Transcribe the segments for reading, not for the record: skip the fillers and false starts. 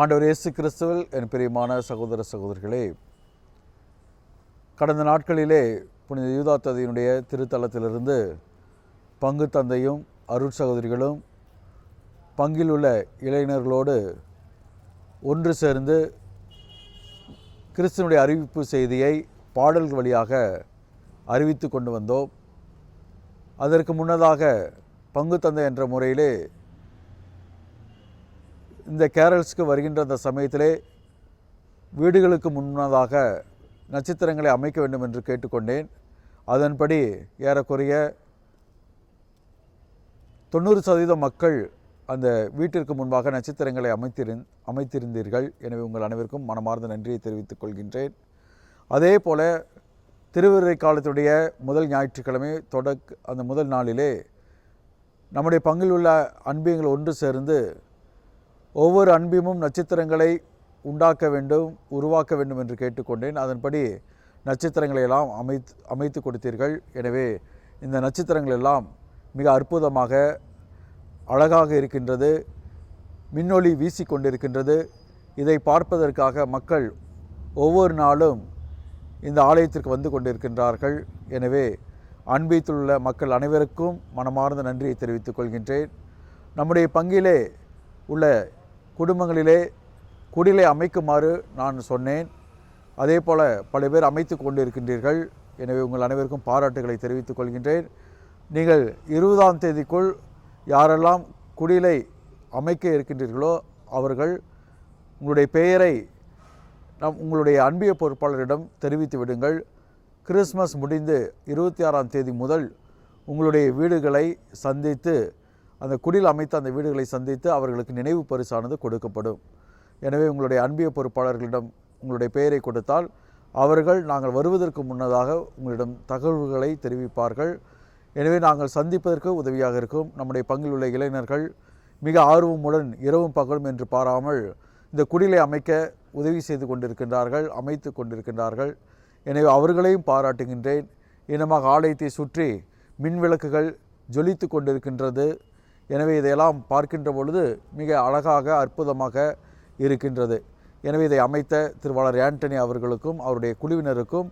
ஆண்டவர் இயேசு கிறிஸ்துவில் என் பிரியமான சகோதர சகோதரிகளே, கடந்த நாட்களிலே புனித யூதா தந்தையினுடைய திருத்தலத்திலிருந்து பங்கு தந்தையும் அருட்சகோதரிகளும் பங்கில் உள்ள இளைஞர்களோடு ஒன்று சேர்ந்து கிறிஸ்துவனுடைய அறிவிப்பு செய்தியை பாடல்கள் வழியாக அறிவித்து கொண்டு வந்தோம். அதற்கு முன்னதாக பங்கு தந்தை என்ற முறையிலே இந்த கேரல்ஸ்க்கு வருகின்ற அந்த சமயத்திலே வீடுகளுக்கு முன்னதாக நட்சத்திரங்களை அமைக்க வேண்டும் என்று கேட்டுக்கொண்டேன். அதன்படி ஏறக்குறைய 90% மக்கள் அந்த வீட்டிற்கு முன்பாக நட்சத்திரங்களை அமைத்திருந்தீர்கள். எனவே உங்கள் அனைவருக்கும் மனமார்ந்த நன்றியை தெரிவித்துக் கொள்கின்றேன். அதே போல திருவிழை காலத்துடைய முதல் ஞாயிற்றுக்கிழமை அந்த முதல் நாளிலே நம்முடைய பங்கில் உள்ள அன்பியங்கள் ஒன்று சேர்ந்து ஒவ்வொரு அன்பியமும் நட்சத்திரங்களை உண்டாக்க வேண்டும், உருவாக்க வேண்டும் என்று கேட்டுக்கொண்டேன். அதன்படி நட்சத்திரங்களை எல்லாம் அமைத்து கொடுத்தீர்கள். எனவே இந்த நட்சத்திரங்கள் எல்லாம் மிக அற்புதமாக அழகாக இருக்கின்றது, மின்னொளி வீசிக்கொண்டிருக்கின்றது. இதை பார்ப்பதற்காக மக்கள் ஒவ்வொரு நாளும் இந்த ஆலயத்திற்கு வந்து கொண்டிருக்கின்றார்கள். எனவே அன்பியத்திலுள்ள மக்கள் அனைவருக்கும் மனமார்ந்த நன்றியை தெரிவித்துக் கொள்கின்றேன். நம்முடைய பங்கிலே உள்ள குடும்பங்களிலே குடிலை அமைக்குமாறு நான் சொன்னேன். அதே போல் பல பேர் அமைத்து கொண்டிருக்கின்றீர்கள். எனவே உங்கள் அனைவருக்கும் பாராட்டுகளை தெரிவித்துக் கொள்கின்றேன். நீங்கள் 20ஆம் தேதிக்குள் யாரெல்லாம் குடிலை அமைக்க இருக்கின்றீர்களோ அவர்கள் உங்களுடைய பெயரை உங்களுடைய அன்பிய பொறுப்பாளரிடம் தெரிவித்து விடுங்கள். கிறிஸ்மஸ் முடிந்து 26ஆம் தேதி முதல் உங்களுடைய வீடுகளை சந்தித்து, அந்த குடில் அமைத்த அந்த வீடுகளை சந்தித்து அவர்களுக்கு நினைவு பரிசானது கொடுக்கப்படும். எனவே உங்களுடைய அன்பிய பொறுப்பாளர்களிடம் உங்களுடைய பெயரை கொடுத்தால் அவர்கள் நாங்கள் வருவதற்கு முன்னதாக உங்களிடம் தகவல்களை தெரிவிப்பார்கள். எனவே நாங்கள் சந்திப்பதற்கு உதவியாக இருக்கும். நம்முடைய பங்கில் உள்ள இளைஞர்கள் மிக ஆர்வமுடன் இரவும் பகலும் என்று பாராமல் இந்த குடிலை அமைக்க உதவி செய்து கொண்டிருக்கின்றார்கள், அமைத்து கொண்டிருக்கின்றார்கள். எனவே அவர்களையும் பாராட்டுகின்றேன். இனமாக ஆலயத்தை சுற்றி மின் விளக்குகள் ஜொலித்து கொண்டிருக்கின்றது. எனவே இதையெல்லாம் பார்க்கின்ற பொழுது மிக அழகாக அற்புதமாக இருக்கின்றது. எனவே இதை அமைத்த திருவாளர் ஆண்டனி அவர்களுக்கும் அவருடைய குழுவினருக்கும்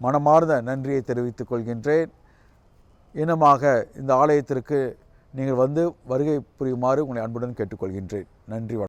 மனமார்ந்த நன்றியை தெரிவித்துக் கொள்கின்றேன். இனமாக இந்த ஆலயத்திற்கு நீங்கள் வந்து வருகை புரியுமாறு உங்களை அன்புடன் கேட்டுக்கொள்கின்றேன். நன்றி.